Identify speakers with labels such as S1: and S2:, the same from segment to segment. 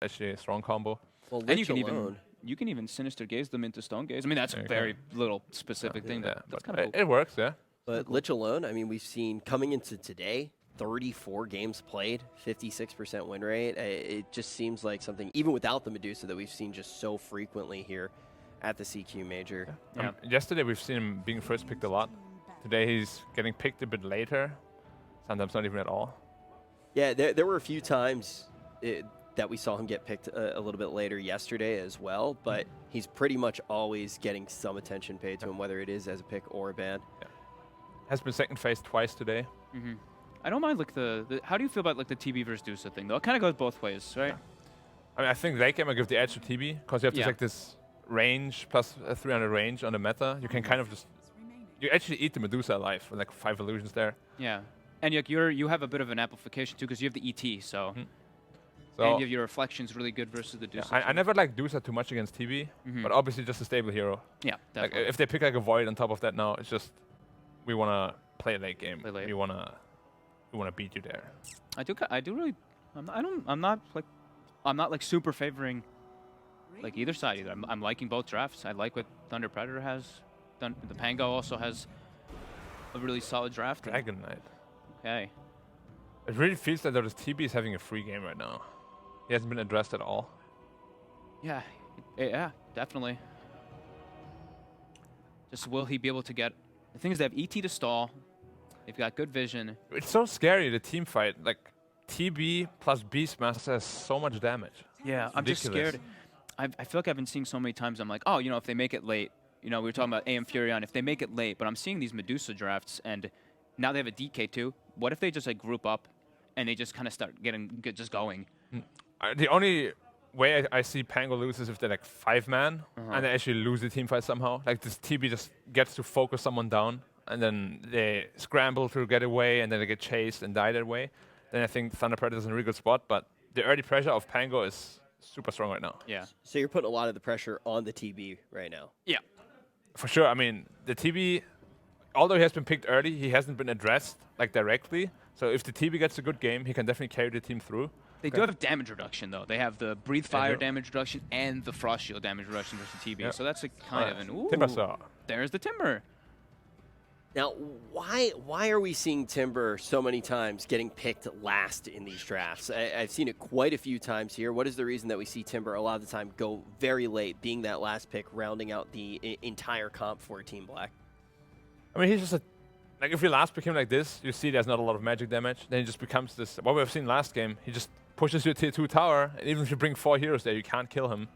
S1: actually a strong combo.
S2: Well,
S3: And
S2: Lich alone.
S3: you can even Sinister Gaze them into Stone Gaze. I mean, that's a very little specific thing, but that's kind of cool.
S1: It works, yeah.
S2: But Lich alone, I mean, we've seen coming into today, 34 games played, 56% win rate. It just seems like something, even without the Medusa, that we've seen just so frequently here at the CQ Major.
S3: Yeah.
S1: Yesterday we've seen him being first picked a lot. Today he's getting picked a bit later, sometimes not even at all.
S2: Yeah, there were a few times that we saw him get picked a little bit later yesterday as well, but he's pretty much always getting some attention paid to him, whether it is as a pick or a ban.
S1: Yeah. Has been second phase twice today.
S3: I don't mind like the how do you feel about like the TB versus Dusa thing though? It kind of goes both ways, right?
S1: I mean, I think late game I give the edge to TB because you have to take this range plus a 300 range on the meta. You can kind of just you actually eat the Medusa alive with like 5 illusions there.
S3: Yeah, and you have a bit of an amplification too because you have the ET, so.
S1: So
S3: and you have your reflections really good versus the Dusa.
S1: I never like Dusa too much against TB, but obviously just a stable hero.
S3: Yeah, definitely.
S1: Like if they pick like a Void on top of that now, it's just we want to play late game.
S3: Play late.
S1: We want to beat you there.
S3: I do really. I'm not like super favoring like either side either. I'm liking both drafts. I like what Thunder Predator has done. The Pango also has a really solid draft.
S1: Dragon Knight.
S3: Okay.
S1: It really feels that TB is having a free game right now. He hasn't been addressed at all.
S3: Yeah, yeah, definitely. Just will he be able to get? The thing is, they have ET to stall. They've got good vision.
S1: It's so scary, the team fight. Like TB plus Beastmaster has so much damage.
S3: Yeah, I'm just scared. I feel like I've been seeing so many times. I'm like, oh, if they make it late. We were talking about AM Furion. If they make it late, but I'm seeing these Medusa drafts, and now they have a DK too. What if they just like group up, and they just kind of start just going?
S1: The only way I see Pango lose is if they're like 5-man and they actually lose the team fight somehow. Like this TB just gets to focus someone down and then they scramble to get away and then they get chased and die that way. Then I think Thunder Predator is in a really good spot, but the early pressure of Pango is super strong right now.
S3: Yeah.
S2: So you're putting a lot of the pressure on the TB right now.
S3: Yeah.
S1: For sure. I mean, the TB, although he has been picked early, he hasn't been addressed like directly. So if the TB gets a good game, he can definitely carry the team through.
S3: They do have damage reduction, though. They have the Breathe Fire damage reduction and the Frost Shield damage reduction versus TB.
S1: Yeah.
S3: So that's a kind of an, ooh,
S1: Timber Saw.
S3: There's the Timber.
S2: Now, why are we seeing Timber so many times getting picked last in these drafts? I've seen it quite a few times here. What is the reason that we see Timber a lot of the time go very late, being that last pick, rounding out the entire comp for Team Black?
S1: I mean, he's just like if you last pick him like this, you see there's not a lot of magic damage. Then he just becomes this, what we've seen last game, he just pushes your tier 2 tower, and even if you bring 4 heroes there, you can't kill him.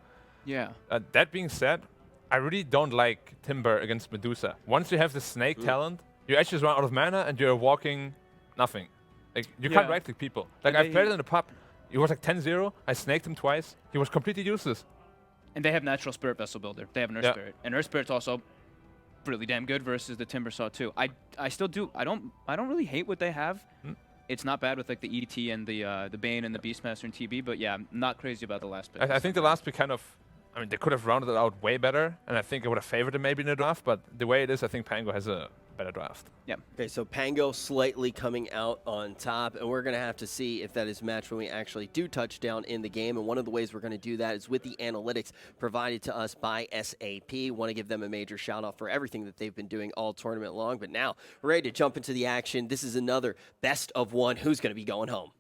S3: Yeah.
S1: That being said, I really don't like Timber against Medusa. Once you have the snake talent, you actually just run out of mana and you're walking nothing. Like you can't right-click people. Like I've played it in the pub. He was like 10-0. I snaked him twice. He was completely useless.
S3: And they have natural Spirit Vessel Builder. They have an Earth Spirit. And Earth Spirit's also really damn good versus the Timber Saw too. I still do. I don't really hate what they have. It's not bad with like the ET and the Bane and the Beastmaster and TB, but yeah, I'm not crazy about the last pick.
S1: I think the last pick kind of, I mean, they could have rounded it out way better, and I think it would have favored them maybe in the draft, but the way it is, I think Pango has a better draft.
S3: Yeah.
S2: Okay, so Pango slightly coming out on top, and we're going to have to see if that is matched when we actually do touchdown in the game. And one of the ways we're going to do that is with the analytics provided to us by SAP. Want to give them a major shout out for everything that they've been doing all tournament long. But now we're ready to jump into the action. This is another best of one. Who's going to be going home?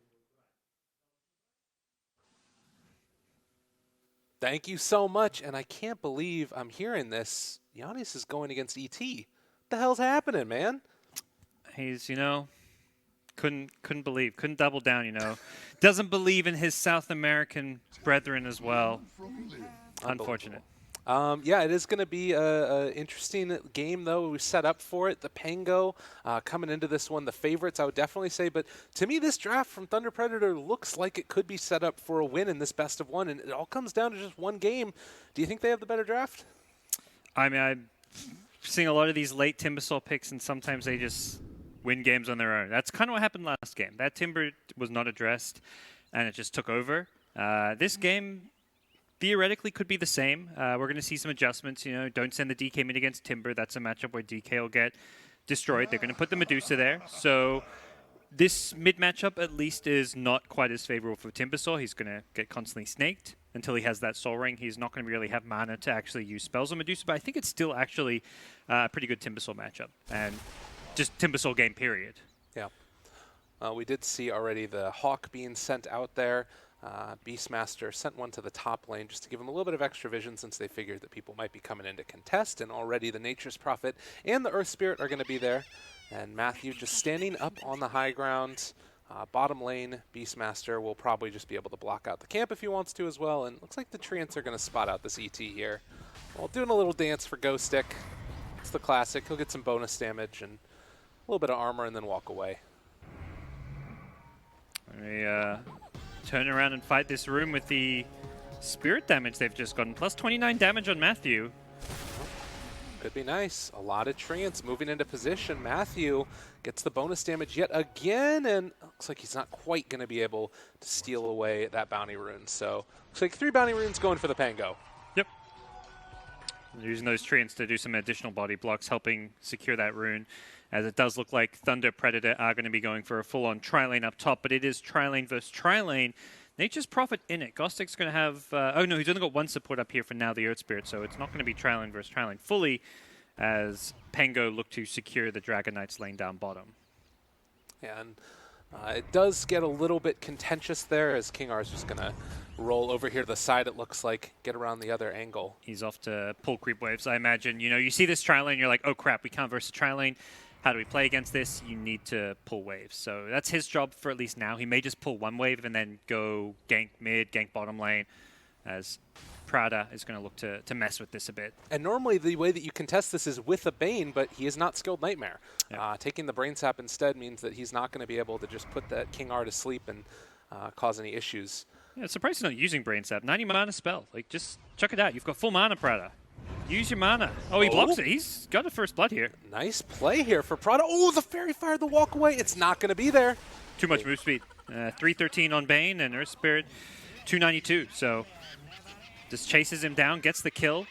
S4: Thank you so much, and I can't believe I'm hearing this. Giannis is going against ET. What the hell's happening, man?
S5: He's, couldn't believe, couldn't double down, Doesn't believe in his South American brethren as well. Unfortunate.
S4: Yeah, it is going to be an interesting game, though. We set up for it. The Pango coming into this one, the favorites, I would definitely say. But to me, this draft from Thunder Predator looks like it could be set up for a win in this best of one. And it all comes down to just one game. Do you think they have the better draft?
S5: I mean, I'm seeing a lot of these late Timbersaw picks, and sometimes they just win games on their own. That's kind of what happened last game. That Timber was not addressed, and it just took over. This game theoretically could be the same. We're going to see some adjustments. Don't send the DK mid against Timber. That's a matchup where DK will get destroyed. They're going to put the Medusa there. So This mid matchup at least is not quite as favorable for Timbersaw. He's going to get constantly snaked until he has that Soul Ring. He's not going to really have mana to actually use spells on Medusa, but I think it's still actually a pretty good Timbersaw matchup. And just Timbersaw game, period.
S4: Yeah. We did see already the Hawk being sent out there. Beastmaster sent one to the top lane just to give him a little bit of extra vision since they figured that people might be coming in to contest, and already the Nature's Prophet and the Earth Spirit are going to be there. And Matthew just standing up on the high ground. Bottom lane, Beastmaster will probably just be able to block out the camp if he wants to as well. And looks like the Treants are going to spot out this ET here. While doing a little dance for Ghost Stick. It's the classic. He'll get some bonus damage and a little bit of armor and then walk away.
S5: They turn around and fight this room with the spirit damage they've just gotten. Plus 29 damage on Matthew.
S4: Could be nice. A lot of Treants moving into position. Matthew gets the bonus damage yet again, and looks like he's not quite going to be able to steal away that bounty rune. So looks like 3 bounty runes going for the Pango.
S5: Yep. Using those Treants to do some additional body blocks, helping secure that rune. As it does look like Thunder Predator are going to be going for a full-on tri-lane up top, but it is tri-lane versus tri-lane. Nature's Prophet in it. Gostik's going to have... oh, no, he's only got 1 support up here for now, the Earth Spirit, so it's not going to be tri-lane versus tri-lane fully as Pango look to secure the Dragon Knight's lane down bottom.
S4: Yeah, and it does get a little bit contentious there as King R is just going to roll over here to the side, it looks like, get around the other angle.
S5: He's off to pull creep waves, I imagine. You know, you see this tri-lane, you're like, oh crap, we can't verse a tri-lane. How do we play against this? You need to pull waves. So that's his job for at least now. He may just pull 1 wave and then go gank mid, gank bottom lane, as Prada is going to look to mess with this a bit.
S4: And normally the way that you contest this is with a Bane, but he is not skilled Nightmare.
S5: Yeah.
S4: Taking the Brain Sap instead means that he's not going to be able to just put that King R to sleep and cause any issues.
S5: Yeah, it's surprised he's not using Brain Sap. 90 mana spell. Like, just chuck it out. You've got full mana, Prada. Use your mana. Oh, he blocks it. He's got a first blood here.
S4: Nice play here for Prada. Oh, the Fairy Fire, the walk away. It's not going to be there.
S5: Too much move speed. 313 on Bane and Earth Spirit 292. So just chases him down, gets the kill.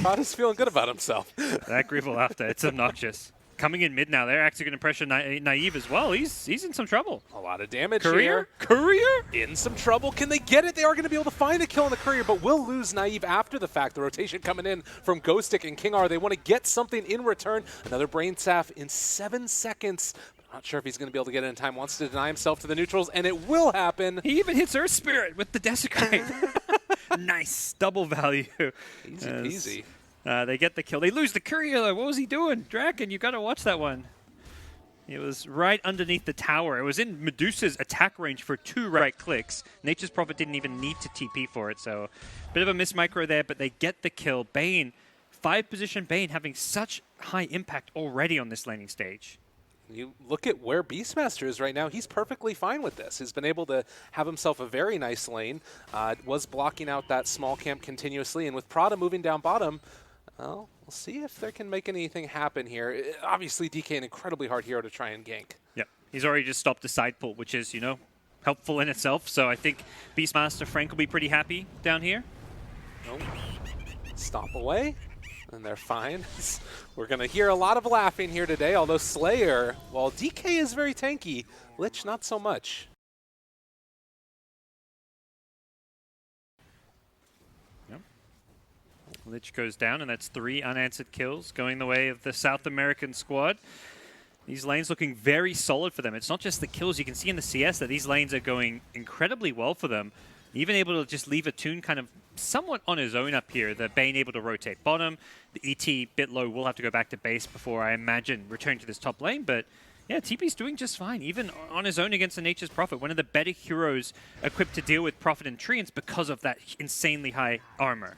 S4: Prada's feeling good about himself.
S5: That Grivel after. It's obnoxious. Coming in mid now. They're actually going to pressure Naive as well. He's in some trouble.
S4: A lot of damage
S5: Courier?
S4: here.
S5: Courier?
S4: In some trouble. Can they get it? They are going to be able to find a kill on the Courier, but will lose Naive after the fact. The rotation coming in from Ghostik and King R. They want to get something in return. Another Brain Sap in 7 seconds. Not sure if he's going to be able to get it in time. Wants to deny himself to the neutrals, and it will happen.
S5: He even hits Earth Spirit with the Desecrate. Nice. Double value.
S4: Easy peasy.
S5: They get the kill. They lose the Courier. What was he doing? Draken, you got to watch that one. It was right underneath the tower. It was in Medusa's attack range for 2 right clicks. Nature's Prophet didn't even need to TP for it, so bit of a miss micro there, but they get the kill. Bane, 5-position Bane having such high impact already on this laning stage.
S4: You look at where Beastmaster is right now, he's perfectly fine with this. He's been able to have himself a very nice lane, was blocking out that small camp continuously, and with Prada moving down bottom, well, we'll see if there can make anything happen here. Obviously, DK an incredibly hard hero to try and gank.
S5: Yep, he's already just stopped the side pull, which is, you know, helpful in itself, so I think Beastmaster Frank will be pretty happy down here.
S4: Nope. Stop away. And they're fine. We're going to hear a lot of laughing here today, although Slayer, while DK is very tanky, Lich not so much.
S5: Yep. Lich goes down, and that's 3 unanswered kills going the way of the South American squad. These lanes looking very solid for them. It's not just the kills. You can see in the CS that these lanes are going incredibly well for them. Even able to just leave a Toon kind of somewhat on his own up here. The Bane able to rotate bottom. The ET bit low will have to go back to base before, I imagine, return to this top lane. But yeah, TP's doing just fine, even on his own against the Nature's Prophet. One of the better heroes equipped to deal with Prophet and Treants because of that insanely high armor.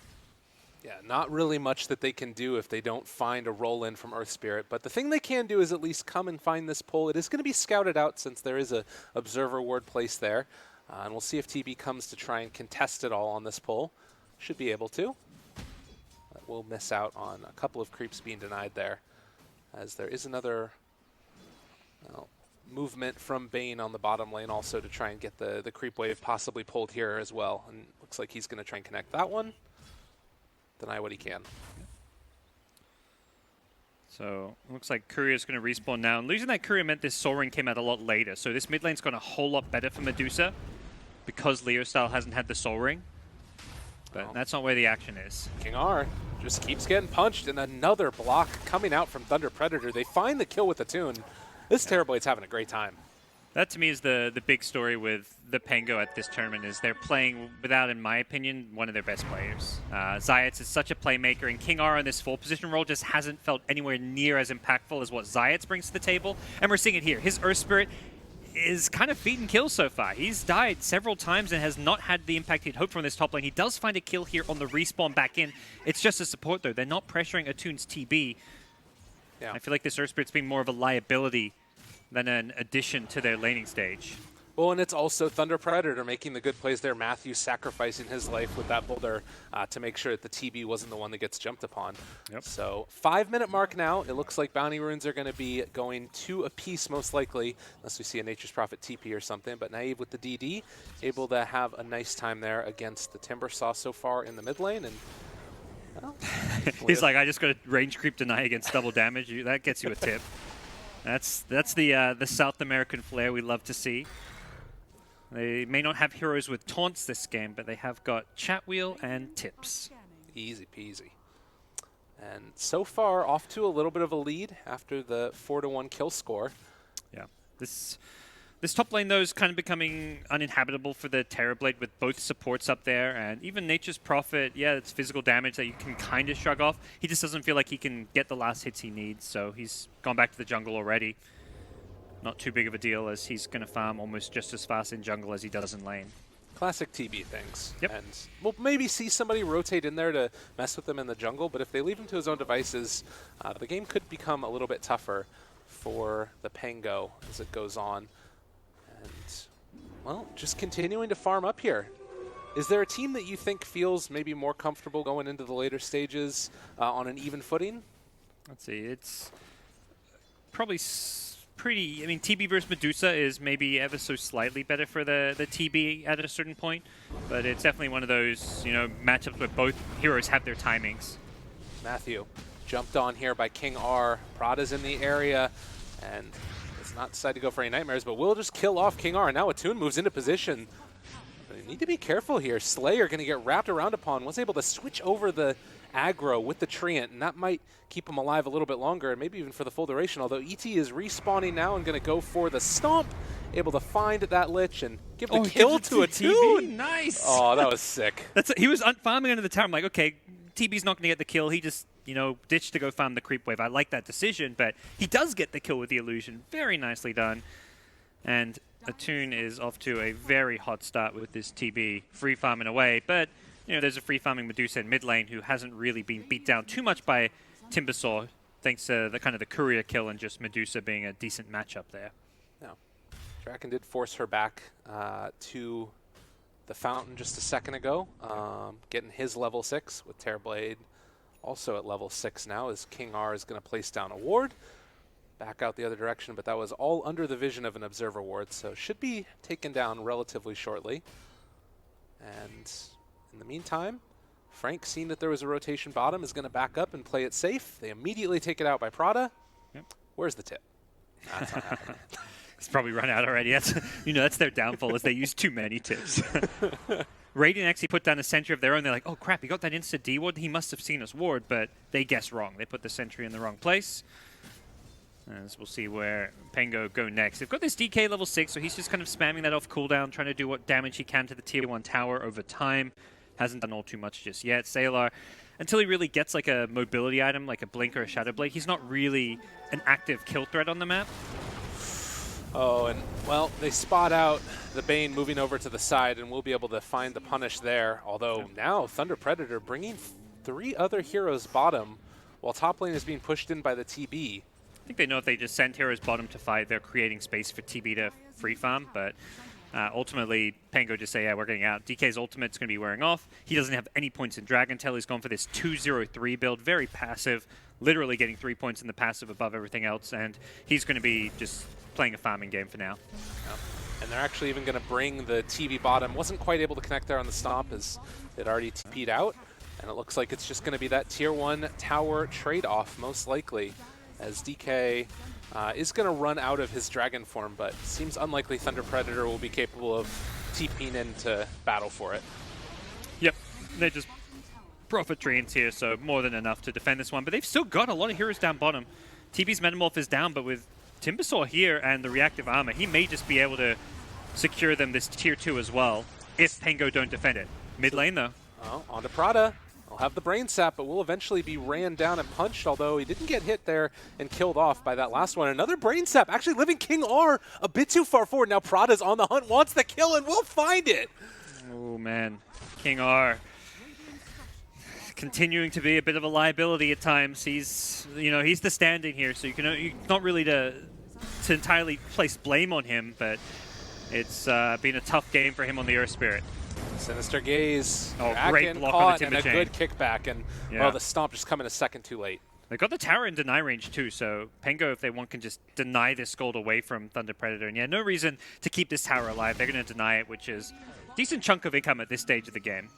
S4: Yeah, not really much that they can do if they don't find a roll-in from Earth Spirit. But the thing they can do is at least come and find this pull. It is going to be scouted out since there is a observer ward placed there. And we'll see if TB comes to try and contest it all on this pull. Should be able to. But we'll miss out on a couple of creeps being denied there, as there is another movement from Bane on the bottom lane also to try and get the creep wave possibly pulled here as well. And looks like he's going to try and connect that one. Deny what he can.
S5: So it looks like Courier's going to respawn now. And losing that Courier meant this Soul Ring came out a lot later. So this mid lane's gone a whole lot better for Medusa because Leo Style hasn't had the Soul Ring. But that's not where the action is.
S4: King R just keeps getting punched, and another block coming out from Thunder Predator. They find the kill with the tune. This Terrorblade's having a great time.
S5: That to me is the big story with the Pango at this tournament is they're playing without, in my opinion, one of their best players. Zayats is such a playmaker, and King R in this full position role just hasn't felt anywhere near as impactful as what Zayats brings to the table. And we're seeing it here. His Earth Spirit is kind of feeding kills so far. He's died several times and has not had the impact he'd hoped from this top lane. He does find a kill here on the respawn back in. It's just a support though. They're not pressuring Atune's TB.
S4: Yeah.
S5: I feel like this Earth Spirit's being more of a liability than an addition to their laning stage.
S4: Well, and it's also Thunder Predator making the good plays there. Matthew sacrificing his life with that boulder to make sure that the TB wasn't the one that gets jumped upon.
S5: Yep.
S4: So 5-minute mark now. It looks like Bounty Runes are going to be going 2 apiece most likely, unless we see a Nature's Prophet TP or something. But Naive with the DD, able to have a nice time there against the Timbersaw so far in the mid lane. And well,
S5: He's like, I just got a range creep deny against double damage. That gets you a tip. That's the South American flair we love to see. They may not have heroes with taunts this game, but they have got chat wheel and tips.
S4: Easy peasy. And so far, off to a little bit of a lead after the 4-1 kill score.
S5: Yeah. This top lane, though, is kind of becoming uninhabitable for the Terrorblade with both supports up there. And even Nature's Prophet, yeah, it's physical damage that you can kind of shrug off. He just doesn't feel like he can get the last hits he needs, so he's gone back to the jungle already. Not too big of a deal as he's going to farm almost just as fast in jungle as he does in lane.
S4: Classic TB things.
S5: Yep.
S4: And we'll maybe see somebody rotate in there to mess with him in the jungle, but if they leave him to his own devices, the game could become a little bit tougher for the Pango as it goes on. And, well, just continuing to farm up here. Is there a team that you think feels maybe more comfortable going into the later stages on an even footing?
S5: Let's see, it's probably pretty, I mean, TB versus Medusa is maybe ever so slightly better for the TB at a certain point, but it's definitely one of those, you know, matchups where both heroes have their timings.
S4: Matthew jumped on here by King R. Prada's in the area, and does not decide to go for any nightmares, but will just kill off King R. Now Attune moves into position. But you need to be careful here. Slayer going to get wrapped around upon. Was able to switch over the aggro with the Treant, and that might keep him alive a little bit longer, and maybe even for the full duration, although ET is respawning now and going to go for the stomp, able to find that Lich and give the kill to Attune.
S5: Nice!
S4: Oh, that was sick.
S5: He was farming under the tower. I'm like, okay, TB's not going to get the kill. He just, you know, ditched to go farm the creep wave. I like that decision, but he does get the kill with the illusion. Very nicely done. And Attune is off to a very hot start with this TB free farming away, but you know, there's a free farming Medusa in mid lane who hasn't really been beat down too much by Timbersaw, thanks to the kind of the courier kill and just Medusa being a decent matchup there.
S4: No. Draken did force her back to the fountain just a second ago, getting his level 6 with Terrorblade also at level 6 now as King R is going to place down a ward. Back out the other direction, but that was all under the vision of an observer ward, so should be taken down relatively shortly. And in the meantime, Frank, seeing that there was a rotation bottom, is going to back up and play it safe. They immediately take it out by Prada.
S5: Yep.
S4: Where's the tip? That's not happening.
S5: It's probably run out already. That's, you know, that's their downfall, is they use too many tips. Radiant actually put down a sentry of their own. They're like, oh crap, he got that insta-D ward. He must have seen us ward, but they guessed wrong. They put the sentry in the wrong place. As we'll see where Pango go next. They've got this DK level 6, so he's just kind of spamming that off cooldown, trying to do what damage he can to the tier 1 tower over time. Hasn't done all too much just yet. Sailor, until he really gets like a mobility item, like a Blink or a Shadow Blade, he's not really an active kill threat on the map.
S4: Oh, and, well, they spot out the Bane moving over to the side, and we'll be able to find the punish there. Although now Thunder Predator bringing 3 other heroes bottom, while top lane is being pushed in by the TB.
S5: I think they know if they just send heroes bottom to fight, they're creating space for TB to free farm, but ultimately, Pango just say, yeah, we're getting out. DK's ultimate's going to be wearing off. He doesn't have any points in Dragon Tail. He's gone for this 2-0-3 build, very passive, literally getting 3 points in the passive above everything else, and he's going to be just playing a farming game for now.
S4: Yeah. And they're actually even going to bring the TV bottom. Wasn't quite able to connect there on the stomp as it already TP'd out, and it looks like it's just going to be that tier 1 tower trade-off, most likely. as DK is going to run out of his dragon form, but seems unlikely Thunder Predator will be capable of TPing in to battle for it.
S5: Yep, they're just Prophet Drains here, so more than enough to defend this one. But they've still got a lot of heroes down bottom. TB's Metamorph is down, but with Timbersaw here and the reactive armor, he may just be able to secure them this tier 2 as well, if Pango don't defend it. Mid lane, though.
S4: Well, on to Prada. He'll have the brain sap, but will eventually be ran down and punched, although he didn't get hit there and killed off by that last one. Another brain sap, actually living King R a bit too far forward. Now Prada's on the hunt, wants the kill, and will find it.
S5: Oh, man. King R continuing to be a bit of a liability at times. He's, he's the stand-in here, so you not really to entirely place blame on him, but it's been a tough game for him on the Earth Spirit.
S4: Sinister Gaze.
S5: Oh, great block on the Timber
S4: and a
S5: Chain.
S4: good kickback, and well, the stomp just coming a second too late.
S5: They got the tower in deny range too, so Pango, if they want, can just deny this gold away from Thunder Predator. And yeah, no reason to keep this tower alive. They're going to deny it, which is a decent chunk of income at this stage of the game.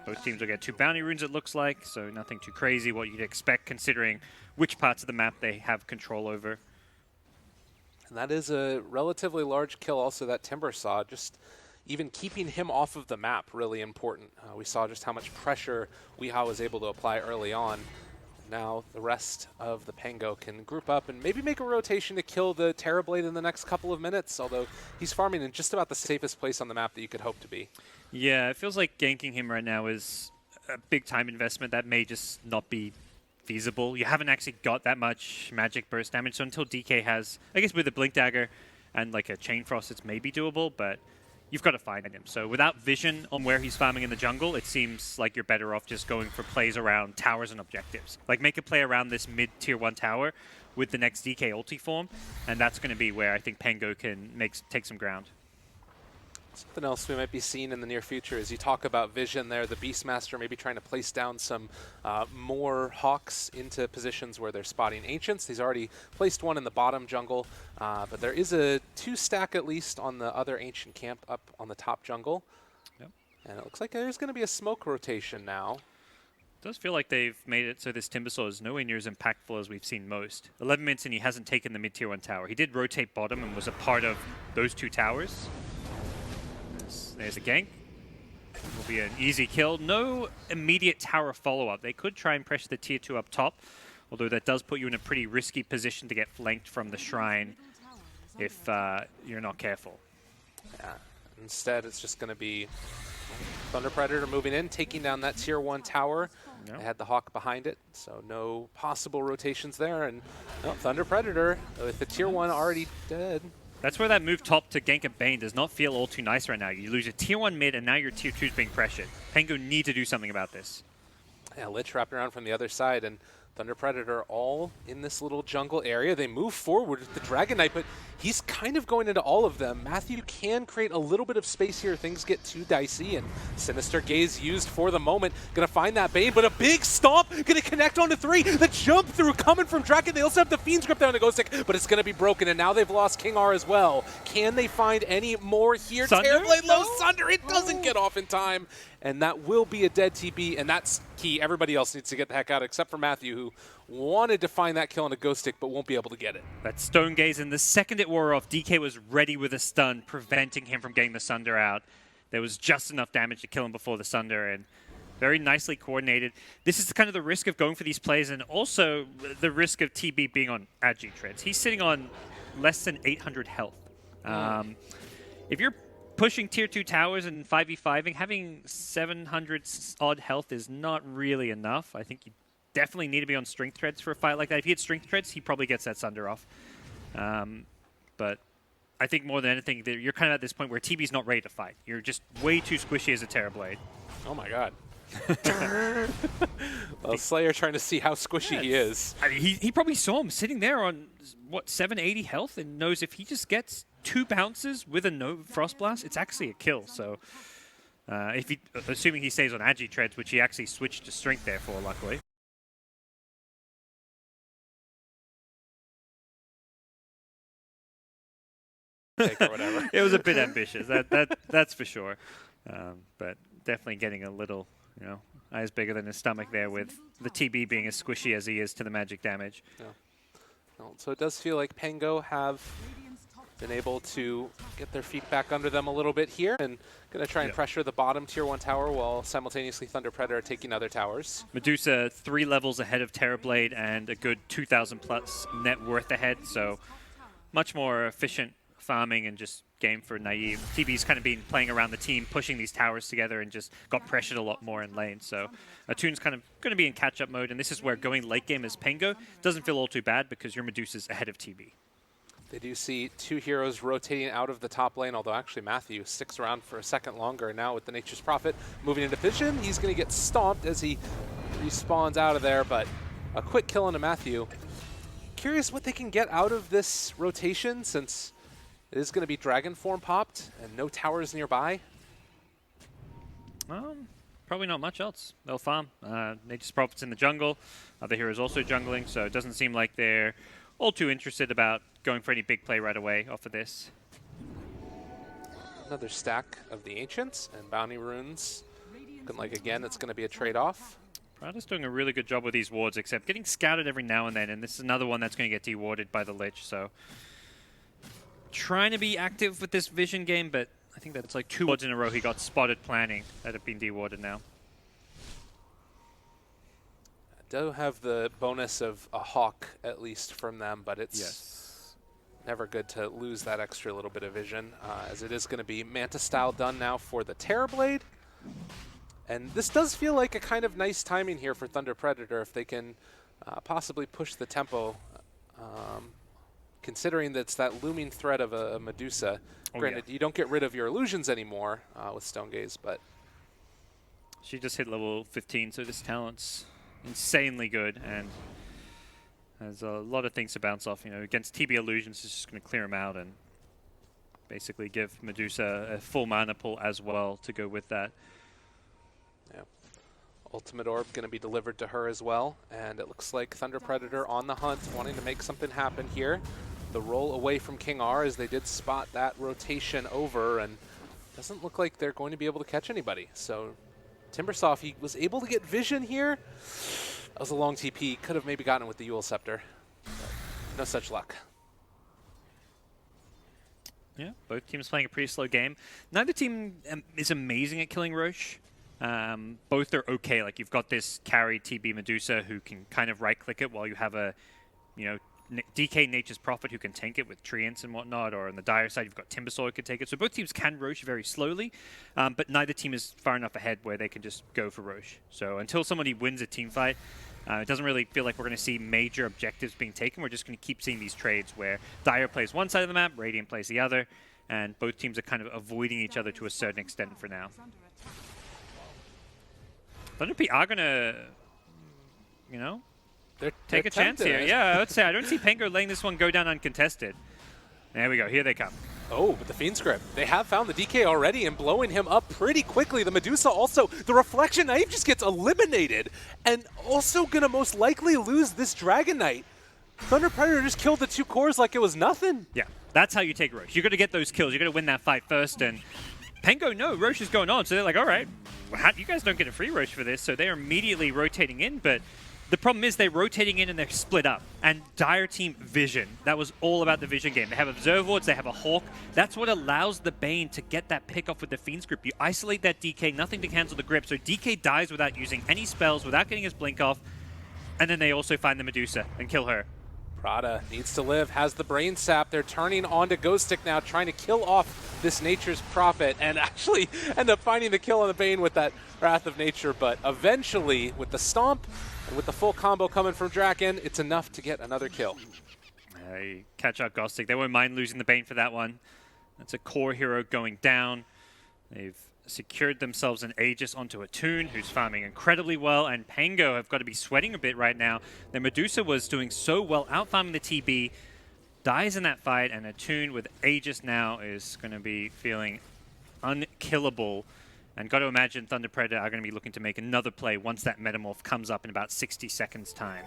S5: Both teams will get 2 bounty runes, it looks like, so nothing too crazy, what you'd expect considering which parts of the map they have control over.
S4: And that is a relatively large kill also that Timber saw. Just even keeping him off of the map really important. We saw just how much pressure Weehaw was able to apply early on. Now the rest of the Pango can group up and maybe make a rotation to kill the Terrorblade in the next couple of minutes, although he's farming in just about the safest place on the map that you could hope to be.
S5: Yeah, it feels like ganking him right now is a big time investment that may just not be feasible. You haven't actually got that much magic burst damage, so until DK has, I guess with a Blink Dagger and like a Chain Frost, it's maybe doable, but you've got to find him. So without vision on where he's farming in the jungle, it seems like you're better off just going for plays around towers and objectives. Like make a play around this mid tier 1 tower with the next DK ulti form, and that's going to be where I think Pango can take some ground.
S4: Something else we might be seeing in the near future is you talk about vision there, the Beastmaster maybe trying to place down some more Hawks into positions where they're spotting Ancients. He's already placed one in the bottom jungle, but there is a 2-stack at least on the other Ancient camp up on the top jungle.
S5: Yep.
S4: And it looks like there's going to be a smoke rotation now.
S5: It does feel like they've made it so this Timbersaw is nowhere near as impactful as we've seen most. 11 minutes and he hasn't taken the mid tier 1 tower. He did rotate bottom and was a part of those 2 towers. There's a gank. Will be an easy kill. No immediate tower follow-up. They could try and pressure the tier 2 up top, although that does put you in a pretty risky position to get flanked from the shrine if you're not careful.
S4: Yeah. Instead, it's just going to be Thunder Predator moving in, taking down that tier 1 tower. Yep. They had the Hawk behind it, so no possible rotations there. And Thunder Predator, with the tier 1 already dead.
S5: That's where that move top to gank a Bane does not feel all too nice right now. You lose a tier 1 mid and now your tier 2 is being pressured. Pango need to do something about this.
S4: Yeah, Lich wrapped around from the other side, and Thunder Predator all in this little jungle area. They move forward with the Dragon Knight, but he's kind of going into all of them. Matthew can create a little bit of space here. Things get too dicey, and Sinister Gaze used for the moment. Gonna find that Bane, but a big stomp. Gonna connect onto 3. The jump through coming from Draken. They also have the Fiend's Grip down to Ghost Stick, but it's gonna be broken, and now they've lost King R as well. Can they find any more here? Terrorblade low Sunder. It doesn't get off in time, and that will be a dead TP, and that's key. Everybody else needs to get the heck out, except for Matthew, who wanted to find that kill on a Ghost Stick, but won't be able to get it.
S5: That Stone Gaze, and the second it wore off, DK was ready with a stun, preventing him from getting the Sunder out. There was just enough damage to kill him before the Sunder, and very nicely coordinated. This is kind of the risk of going for these plays, and also the risk of TB being on Agi treads. He's sitting on less than 800 health. If you're pushing tier 2 towers and 5v5ing, having 700 odd health is not really enough. I think you definitely need to be on strength treads for a fight like that. If he had strength treads, he probably gets that Sunder off. But I think more than anything, you're kind of at this point where TB's not ready to fight. You're just way too squishy as a Terrorblade.
S4: Oh my god. Well, Slayer trying to see how squishy he is.
S5: I mean, he probably saw him sitting there on, what, 780 health, and knows if he just gets 2 bounces with a no Frost Blast, it's actually a kill. So, if he, assuming he stays on Agi treads, which he actually switched to strength there for, luckily.
S4: Or whatever.
S5: It was a bit ambitious, that's for sure. But definitely getting a little you know, eyes bigger than his stomach there with the TB being as squishy as he is to the magic damage.
S4: Yeah. Well, so it does feel like Pango have been able to get their feet back under them a little bit here, and going to try and pressure the bottom tier 1 tower while simultaneously Thunder Predator taking other towers.
S5: Medusa 3 levels ahead of Terrorblade and a good 2,000 plus net worth ahead, so much more efficient farming and just game for Naive. TB's kind of been playing around the team, pushing these towers together and just got pressured a lot more in lane. So Atune's kind of going to be in catch-up mode, and this is where going late game as Pango doesn't feel all too bad because your Medusa's ahead of TB.
S4: They do see 2 heroes rotating out of the top lane, although actually Matthew sticks around for a second longer. Now with the Nature's Prophet moving into vision, he's going to get stomped as he respawns out of there, but a quick kill onto Matthew. Curious what they can get out of this rotation, since it is going to be Dragon form popped and no towers nearby.
S5: Probably not much else. They'll farm. Nature's Prophet's in the jungle. Other heroes also jungling, so it doesn't seem like they're all too interested about going for any big play right away off of this.
S4: Another stack of the Ancients and Bounty Runes. Looking like, again, it's going to be a trade-off.
S5: Prada's doing a really good job with these wards, except getting scouted every now and then, and this is another one that's going to get dewarded by the Lich, so trying to be active with this vision game, but I think that's like 2 wards in a row he got spotted planning that have been dewarded now.
S4: Do have the bonus of a Hawk, at least, from them, but it's never good to lose that extra little bit of vision, as it is going to be Manta style done now for the Terrorblade. And this does feel like a kind of nice timing here for Thunder Predator if they can possibly push the tempo, considering that it's that looming threat of a Medusa. Granted, you don't get rid of your illusions anymore with Stone Gaze, but
S5: she just hit level 15, so this talent's insanely good and has a lot of things to bounce off. You know, against TB illusions, it's just going to clear him out and basically give Medusa a full mana pull as well to go with that.
S4: Yeah. Ultimate Orb going to be delivered to her as well, and it looks like Thunder Predator on the hunt, wanting to make something happen here. The roll away from King R, as they did spot that rotation over, and doesn't look like they're going to be able to catch anybody. So Timbersoft, he was able to get vision here. That was a long TP. Could have maybe gotten it with the Eul Scepter. No such luck.
S5: Yeah, both teams playing a pretty slow game. Neither team is amazing at killing Roche. Both are okay. Like, you've got this carry TB Medusa who can kind of right-click it while you have a, you know, DK Nature's Prophet who can tank it with Treants and whatnot, or on the dire side you've got Timbersaw who can take it. So both teams can Roche very slowly, but neither team is far enough ahead where they can just go for Roche. So until somebody wins a team fight, it doesn't really feel like we're going to see major objectives being taken. We're just going to keep seeing these trades where Dire plays one side of the map, Radiant plays the other, and both teams are kind of avoiding each other to a certain extent for now. Thunder P are going to, you know, take a chance here. Yeah, I would say I don't see Pango letting this one go down uncontested. There we go. Here they come.
S4: Oh, but the Fiend Script. They have found the DK already and blowing him up pretty quickly. The Medusa also, the Reflection Knife just gets eliminated and also going to most likely lose this Dragon Knight. Thunder Predator just killed the 2 cores like it was nothing.
S5: Yeah, that's how you take Roche. You're going to get those kills. You're going to win that fight first. And Pango, no, Roche is going on. So they're like, all right, you guys don't get a free Roche for this. So they're immediately rotating in, but the problem is they're rotating in and they're split up. And Dire team vision. That was all about the vision game. They have Observer Wards, they have a Hawk. That's what allows the Bane to get that pick off with the Fiend's Grip. You isolate that DK, nothing to cancel the grip. So DK dies without using any spells, without getting his blink off. And then they also find the Medusa and kill her.
S4: Prada needs to live, has the Brain Sap. They're turning onto Ghost Stick now, trying to kill off this Nature's Prophet, and actually end up finding the kill on the Bane with that Wrath of Nature. But eventually, with the Stomp, and with the full combo coming from Draken, it's enough to get another kill.
S5: They catch out Ghost Stick. They won't mind losing the Bane for that one. That's a core hero going down. They've secured themselves an Aegis onto Attune, who's farming incredibly well, and Pango have got to be sweating a bit right now. The Medusa was doing so well, out-farming the TB, dies in that fight, and Attune with Aegis now is going to be feeling unkillable. And got to imagine Thunder Predator are going to be looking to make another play once that Metamorph comes up in about 60 seconds' time.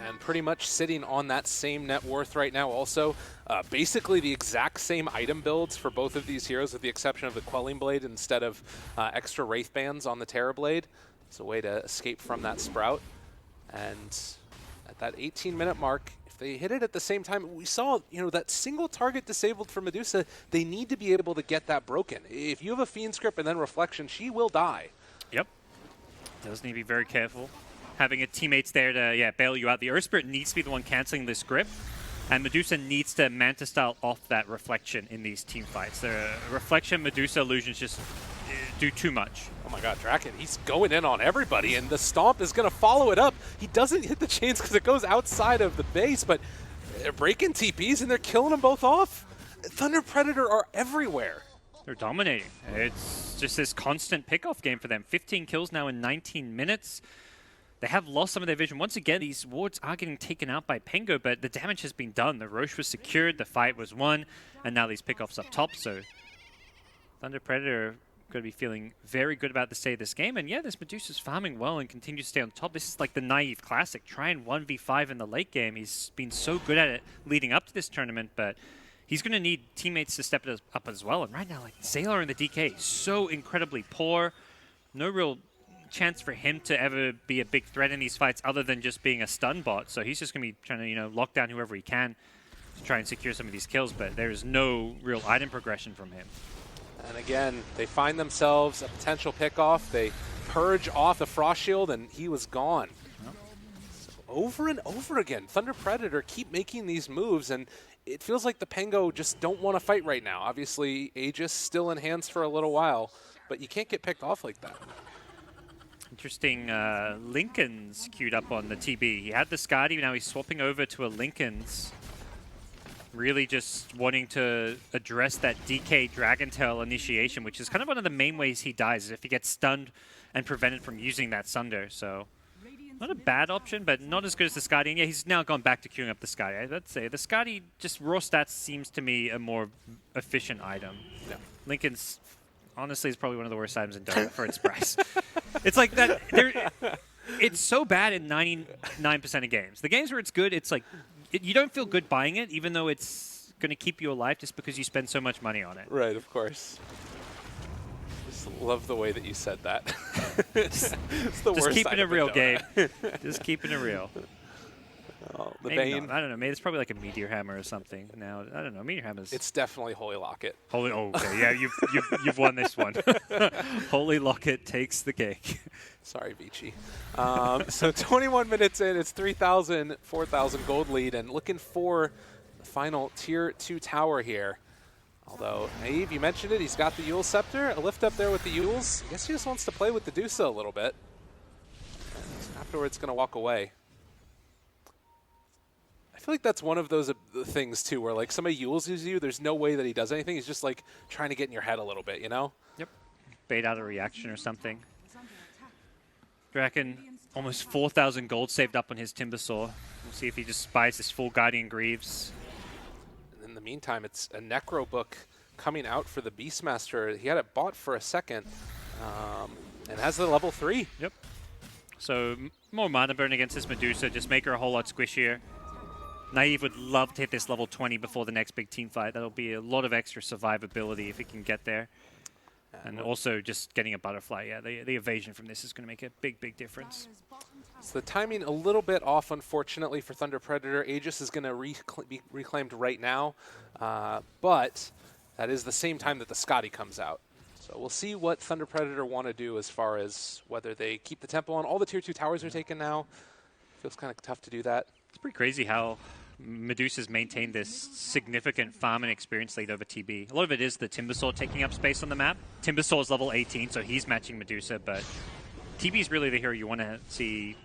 S4: And pretty much sitting on that same net worth right now also. Basically the exact same item builds for both of these heroes with the exception of the Quelling Blade instead of extra Wraith Bands on the Terror Blade. It's a way to escape from that Sprout. And at that 18-minute mark, if they hit it at the same time, we saw, that single target disabled for Medusa, they need to be able to get that broken. If you have a Fiend's Grip and then Reflection, she will die.
S5: Yep. Does need to be very careful. Having a teammates there to bail you out. The Earth Spirit needs to be the one canceling this grip, and Medusa needs to Manta style off that Reflection in these team fights. The Reflection Medusa illusions just do too much.
S4: Oh my god, Draken, he's going in on everybody, and the Stomp is going to follow it up. He doesn't hit the chains because it goes outside of the base, but they're breaking TPs and they're killing them both off. Thunder Predator are everywhere.
S5: They're dominating. It's just this constant pickoff game for them. 15 kills now in 19 minutes. They have lost some of their vision. Once again, these wards are getting taken out by Pango, but the damage has been done. The Roche was secured, the fight was won, and now these pickoffs up top. So Thunder Predator are going to be feeling very good about the state of this game. And yeah, this Medusa's farming well and continues to stay on top. This is like the naive classic. Try and 1v5 in the late game. He's been so good at it leading up to this tournament, but he's going to need teammates to step it up as well. And right now, like Zaylar in the DK is so incredibly poor. No real chance for him to ever be a big threat in these fights other than just being a stun bot. So he's just going to be trying to, lock down whoever he can to try and secure some of these kills, but there's no real item progression from him.
S4: And again, they find themselves a potential pickoff. They purge off the Frost Shield, and he was gone. So over and over again, Thunder Predator keep making these moves, and it feels like the Pango just don't want to fight right now. Obviously, Aegis still in hands for a little while, but you can't get picked off like that.
S5: Interesting, Lincoln's queued up on the TB. He had the Skadi, now he's swapping over to a Lincoln's. Really just wanting to address that DK Dragon Tail initiation, which is kind of one of the main ways he dies, is if he gets stunned and prevented from using that Sunder. So not a bad option, but not as good as the Skadi. And yeah, he's now gone back to queuing up the Skadi. I'd say the Skadi, just raw stats, seems to me a more efficient item.
S4: Yeah.
S5: Lincoln's, honestly, is probably one of the worst items in Dota for its price. It's like that. It's so bad in 99% of games. The games where it's good, it's like, you don't feel good buying it, even though it's going to keep you alive just because you spend so much money on it.
S4: Right, of course. Just love the way that you said that. It's the
S5: just
S4: worst
S5: keeping it real, Gabe.
S4: game.
S5: Just keeping it real.
S4: Oh, the
S5: Maybe
S4: Bane.
S5: not. I don't know. Maybe it's probably like a Meteor Hammer or something. Now I don't know. Meteor Hammer's.
S4: It's definitely Holy Locket.
S5: Holy. Oh, okay. Yeah, you've won this one. Holy Locket takes the cake.
S4: Sorry, Vici. So 21 minutes in, it's 3,000, 4,000 gold lead, and looking for the final Tier 2 tower here. Although, Naive, you mentioned it, he's got the Yule Scepter, a lift up there with the Yules. I guess he just wants to play with the Dusa a little bit. And afterwards, going to walk away. I feel like that's one of those things, too, where like somebody Yules you, there's no way that he does anything. He's just like trying to get in your head a little bit,
S5: Yep. Bait out a reaction or something. Draken, almost 4,000 gold saved up on his Timbersaw. We'll see if he just buys this full Guardian Greaves.
S4: In the meantime, it's a Necro book coming out for the Beastmaster. He had it bought for a second and has the level 3.
S5: Yep. So more mana burn against this Medusa, just make her a whole lot squishier. Naive would love to hit this level 20 before the next big team fight. That'll be a lot of extra survivability if he can get there. And also just getting a butterfly. Yeah, the evasion from this is going to make a big, big difference.
S4: So the timing a little bit off, unfortunately, for Thunder Predator. Aegis is going to be reclaimed right now, but that is the same time that the Skadi comes out. So we'll see what Thunder Predator want to do as far as whether they keep the tempo on. All the Tier 2 towers are taken now. Feels kind of tough to do that.
S5: It's pretty crazy how Medusa's maintained this significant farm and experience lead over TB. A lot of it is the Timbersaw taking up space on the map. Timbersaw is level 18, so he's matching Medusa, but TB's really the hero you want to see,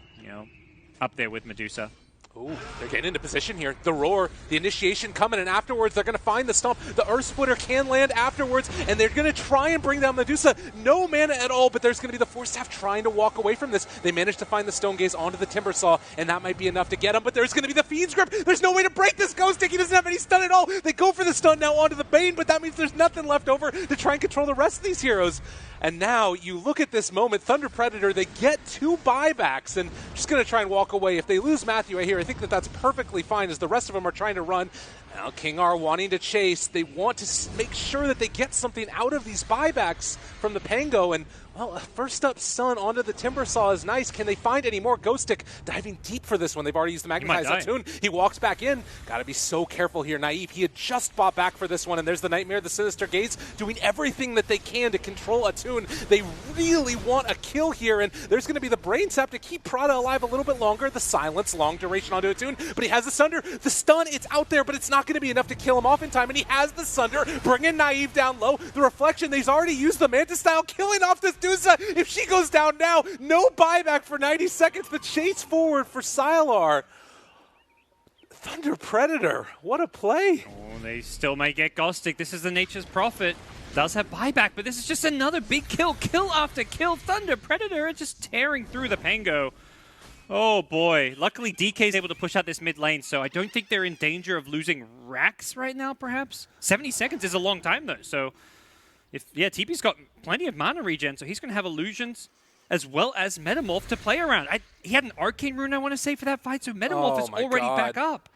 S5: up there with Medusa.
S4: Ooh, they're getting into position here. The roar, the initiation coming, and afterwards they're going to find the stomp. The Earth Splitter can land afterwards, and they're going to try and bring down Medusa. No mana at all, but there's going to be the Force Staff trying to walk away from this. They managed to find the Stone Gaze onto the Timbersaw, and that might be enough to get him, but there's going to be the Fiend's Grip. There's no way to break this Ghost Stick. He doesn't have any stun at all. They go for the stun now onto the Bane, but that means there's nothing left over to try and control the rest of these heroes. And now you look at this moment, Thunder Predator, they get 2 buybacks, and just going to try and walk away. If they lose Matthew, I hear I think that that's perfectly fine as the rest of them are trying to run. Now King R wanting to chase. They want to make sure that they get something out of these buybacks from the Pango. And, well, a first up stun onto the Timbersaw is nice. Can they find any more? Ghostic diving deep for this one. They've already used the Magnetized Atune. He walks back in. Got to be so careful here. Naive, he had just bought back for this one. And there's the Nightmare, the Sinister Gaze, doing everything that they can to control Atune. They really want a kill here. And there's going to be the Brain Sap to keep Prada alive a little bit longer. The Silence, long duration onto Atune. But he has the Sunder. The stun, it's out there, but it's not going to be enough to kill him off in time. And he has the Sunder, bringing Naive down low. The Reflection, they've already used the Manta style, killing off this Dusa. If she goes down now, no buyback for 90 seconds. The chase forward for Sylar. Thunder Predator, what a play.
S5: Oh, they still may get Ghostic. This is the Nature's Prophet. Does have buyback, but this is just another big kill. Kill after kill. Thunder Predator are just tearing through the Pango. Oh boy. Luckily DK is able to push out this mid lane, so I don't think they're in danger of losing racks right now, perhaps. 70 seconds is a long time though, so TP's got plenty of mana regen, so he's going to have Illusions as well as Metamorph to play around. He had an Arcane Rune, I want to say, for that fight, so Metamorph is already back up.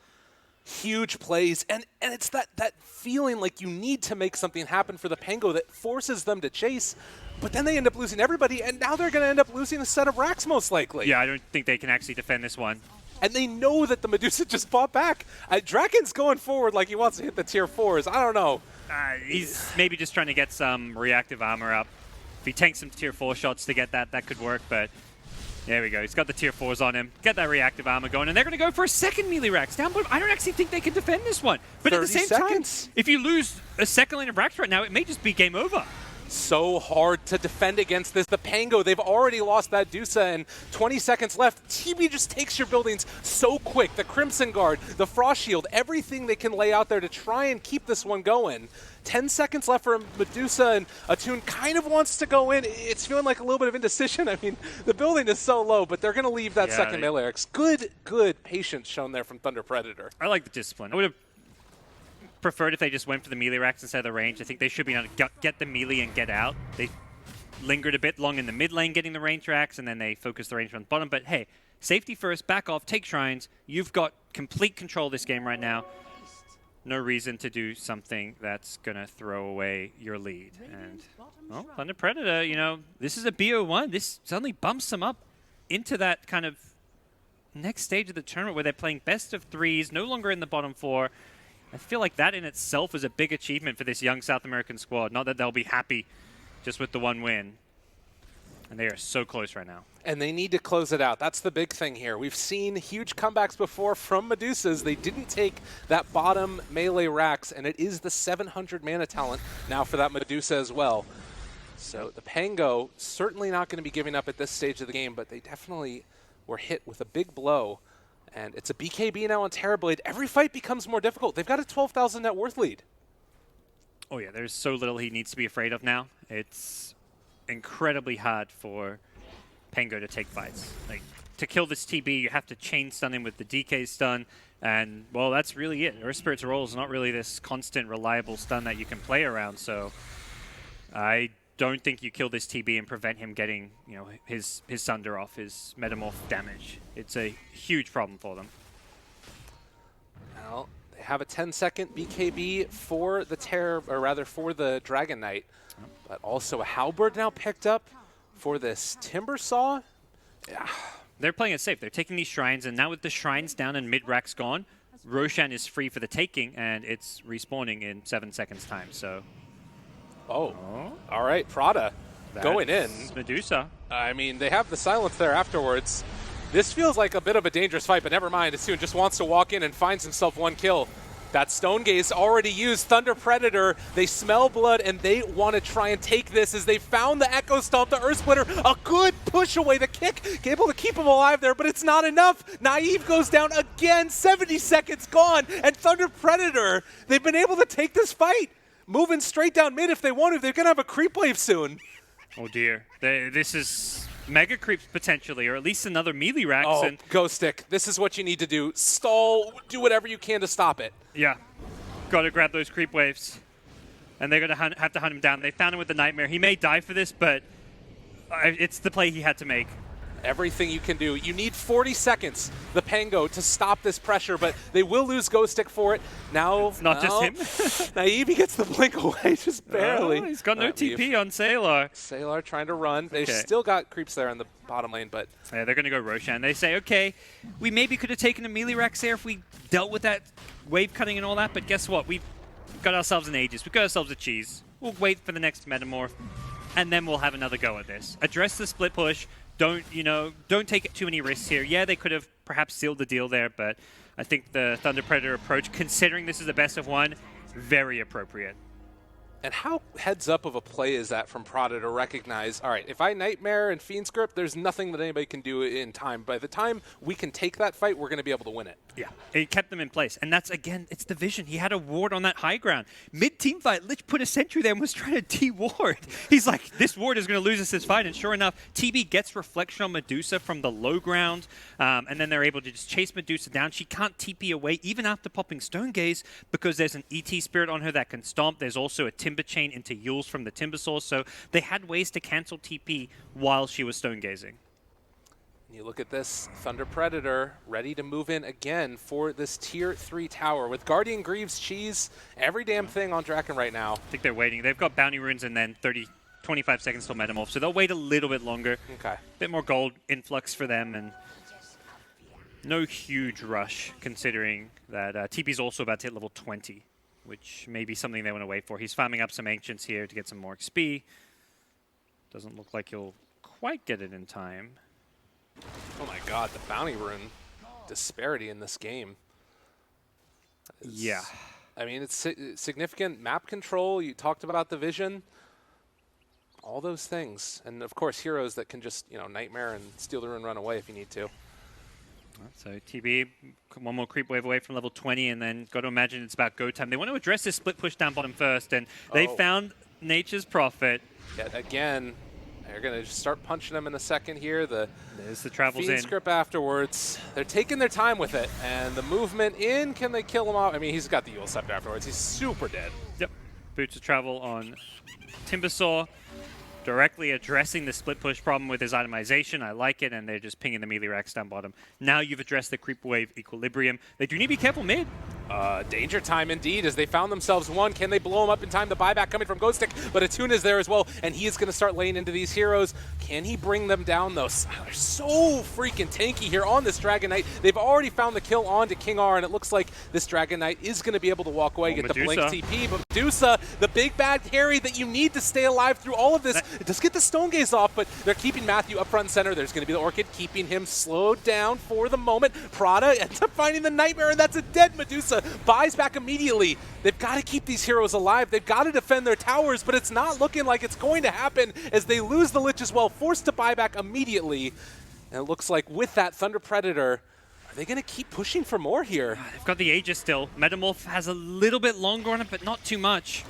S4: Huge plays, and it's that feeling like you need to make something happen for the Pango that forces them to chase, but then they end up losing everybody, and now they're going to end up losing a set of racks most likely.
S5: Yeah, I don't think they can actually defend this one.
S4: And they know that the Medusa just fought back. Draken's going forward like he wants to hit the tier 4s. I don't know.
S5: He's maybe just trying to get some reactive armor up. If he tanks some tier 4 shots to get that could work, but there we go. He's got the tier 4s on him. Get that reactive armor going, and they're going to go for a second melee racks down, but I don't actually think they can defend this one. But at the same time, if you lose a second lane of racks right now, it may just be game over.
S4: So hard to defend against this. The Pango, they've already lost that Dusa, and 20 seconds left. TB just takes your buildings so quick. The Crimson Guard, the Frost Shield, everything they can lay out there to try and keep this one going. 10 seconds left for Medusa, and Atune kind of wants to go in. It's feeling like a little bit of indecision. I mean, the building is so low, but they're going to leave that second melee. Good patience shown there from Thunder Predator.
S5: I like the discipline. I would have preferred if they just went for the melee racks instead of the range. I think they should be able to get the melee and get out. They lingered a bit long in the mid lane getting the range racks, and then they focused the range on the bottom. But hey, safety first, back off, take shrines. You've got complete control of this game right now. No reason to do something that's going to throw away your lead. And, well, Thunder Predator, you know, this is a BO1. This suddenly bumps them up into that kind of next stage of the tournament where they're playing best of threes, no longer in the bottom 4. I feel like that in itself is a big achievement for this young South American squad. Not that they'll be happy just with the one win. And they are so close right now.
S4: And they need to close it out. That's the big thing here. We've seen huge comebacks before from Medusas. They didn't take that bottom melee racks, and it is the 700 mana talent now for that Medusa as well. So the Pango certainly not going to be giving up at this stage of the game, but they definitely were hit with a big blow. And it's a BKB now on Terrorblade. Every fight becomes more difficult. They've got a 12,000 net worth lead.
S5: Oh yeah, there's so little he needs to be afraid of now. It's incredibly hard for Pango to take fights. Like, to kill this TB, you have to chain stun him with the DK stun, and, well, that's really it. Earth Spirit's role is not really this constant, reliable stun that you can play around, so I don't think you kill this TB and prevent him getting, you know, his Sunder off, his Metamorph damage. It's a huge problem for them.
S4: Well, they have a 10-second BKB for the for the Dragon Knight, but also a Halberd now picked up for this Timbersaw. Yeah.
S5: They're playing it safe. They're taking these shrines, and now with the shrines down and mid-rack's gone, Roshan is free for the taking, and it's respawning in 7 seconds time, so...
S4: Oh, all right, Prada going in.
S5: Medusa.
S4: I mean, they have the silence there afterwards. This feels like a bit of a dangerous fight, but never mind. Atune just wants to walk in and finds himself one kill. That Stone Gaze already used. Thunder Predator, they smell blood, and they want to try and take this as they found the Echo Stomp, the Earth Splitter. A good push away, the kick, able to keep him alive there, but it's not enough. Naive goes down again, 70 seconds gone, and Thunder Predator, they've been able to take this fight. Moving straight down mid if they want to. They're going to have a creep wave soon.
S5: Oh, dear. This is mega creeps potentially, or at least another melee racks.
S4: Oh,
S5: and
S4: Ghost Stick. This is what you need to do. Stall. Do whatever you can to stop it.
S5: Yeah. Got to grab those creep waves. And they're going to have to hunt him down. They found him with the Nightmare. He may die for this, but it's the play he had to make.
S4: everything you can do. You need 40 seconds, the Pango, to stop this pressure, but they will lose Ghost Stick for it. Now,
S5: It's not just him.
S4: Naive gets the blink away, just barely.
S5: Oh, he's got no TP on Sailor.
S4: Sailor trying to run. They've
S5: Okay.
S4: still got creeps there in the bottom lane, but
S5: Yeah, they're going to go Roshan. They say, okay, we maybe could have taken a melee Rex there if we dealt with that wave cutting and all that, but guess what? We've got ourselves an Aegis. We've got ourselves a cheese. We'll wait for the next Metamorph, and then we'll have another go at this. Address the split push. Don't take too many risks here. Yeah, they could have perhaps sealed the deal there, but I think the Thunder Predator approach, considering this is the best of one, very appropriate.
S4: and how heads up of a play is that from Prada to recognize, all right, if I Nightmare and Fiend Script, there's nothing that anybody can do in time. By the time we can take that fight, we're going to be able to win it.
S5: Yeah, he kept them in place. And that's, again, it's the vision. He had a ward on that high ground. Mid-team fight, Lich put a sentry there and was trying to de-ward. He's like, this ward is going to lose us this fight. And sure enough, TB gets reflection on Medusa from the low ground. And then they're able to just chase Medusa down. She can't TP away even after popping Stone Gaze because there's an ET Spirit on her that can stomp. There's also a Timber Chain into Yules from the Timber Source. So they had ways to cancel TP while she was Stone Gazing.
S4: You look at this Thunder Predator ready to move in again for this tier 3 tower with Guardian Greaves, Cheese, every damn thing on Draken right now.
S5: I think they're waiting. They've got Bounty Runes and then 25 seconds till Metamorph, so they'll wait a little bit longer.
S4: Okay.
S5: Bit more gold influx for them, and no huge rush considering that TP's also about to hit level 20, which may be something they want to wait for. He's farming up some Ancients here to get some more XP. Doesn't look like he'll quite get it in time.
S4: Oh my god, the Bounty Rune disparity in this game.
S5: Yeah.
S4: I mean, it's significant map control. You talked about the vision. All those things. And of course, heroes that can just, Nightmare and steal the rune, run away if you need to.
S5: So TB, one more creep wave away from level 20, and then got to imagine it's about go time. They want to address this split push down bottom first, and they found Nature's Prophet.
S4: Yet again, they're going to just start punching them in a second here.
S5: There's the travels
S4: Fiend
S5: in.
S4: Script afterwards. They're taking their time with it. And the movement in, can they kill him off? I mean, he's got the Yule Scepter afterwards. He's super dead.
S5: Yep. Boots of travel on Timbersaw, directly addressing the split push problem with his itemization. I like it, and they're just pinging the melee racks down bottom. Now you've addressed the creep wave equilibrium. They do need to be careful mid.
S4: Danger time indeed as they found themselves one. Can they blow him up in time? The buyback coming from Ghost Stick, but Attune is there as well, and he is going to start laying into these heroes. Can he bring them down though? They're so freaking tanky here on this Dragon Knight. They've already found the kill onto King R, and it looks like this Dragon Knight is going to be able to walk away, get
S5: Medusa.
S4: the blink TP, but Medusa, the big bad carry that you need to stay alive through all of this. It does get the Stone Gaze off, but they're keeping Matthew up front and center. There's going to be the Orchid keeping him slowed down for the moment. Prada ends up finding the Nightmare, and that's a dead Medusa. Buys back immediately. They've got to keep these heroes alive. They've got to defend their towers, but it's not looking like it's going to happen as they lose the Lich as well, forced to buy back immediately. And it looks like with that Thunder Predator, are they going to keep pushing for more here?
S5: They've got the Aegis still. Metamorph has a little bit longer on it, but not too much.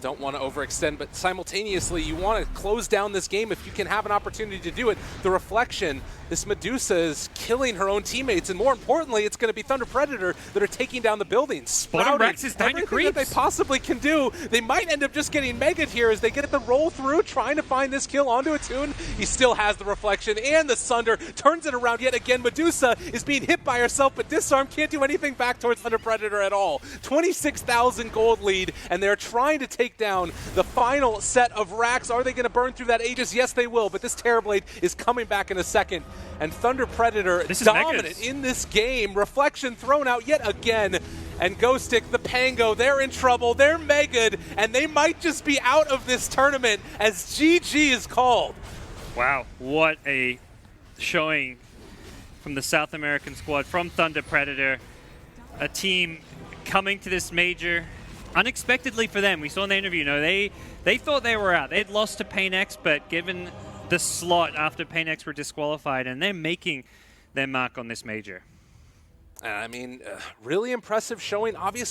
S4: Don't want to overextend, but simultaneously you want to close down this game if you can have an opportunity to do it. The reflection, this Medusa is killing her own teammates, and more importantly, it's going to be Thunder Predator that are taking down the buildings.
S5: Spotting Rex is dying to
S4: everything that they
S5: creeps.
S4: possibly can do. They might end up just getting megaed here as they get the roll through, trying to find this kill onto Attune. He still has the reflection and the Sunder, turns it around yet again. Medusa is being hit by herself, but Disarm can't do anything back towards Thunder Predator at all. 26,000 gold lead, and they're trying to take down the final set of racks. Are they going to burn through that Aegis? Yes, they will, but this Terrorblade is coming back in a second. And Thunder Predator dominant
S5: Megas.
S4: in this game. Reflection thrown out yet again. And Ghost Stick, the Pango, they're in trouble. They're mega'd, and they might just be out of this tournament as GG is called.
S5: Wow, what a showing from the South American squad, from Thunder Predator. A team coming to this major unexpectedly for them. We saw in the interview, they thought they were out. They'd lost to PainX, but given the slot after PainX were disqualified, and they're making their mark on this major.
S4: I mean, really impressive showing. Obviously,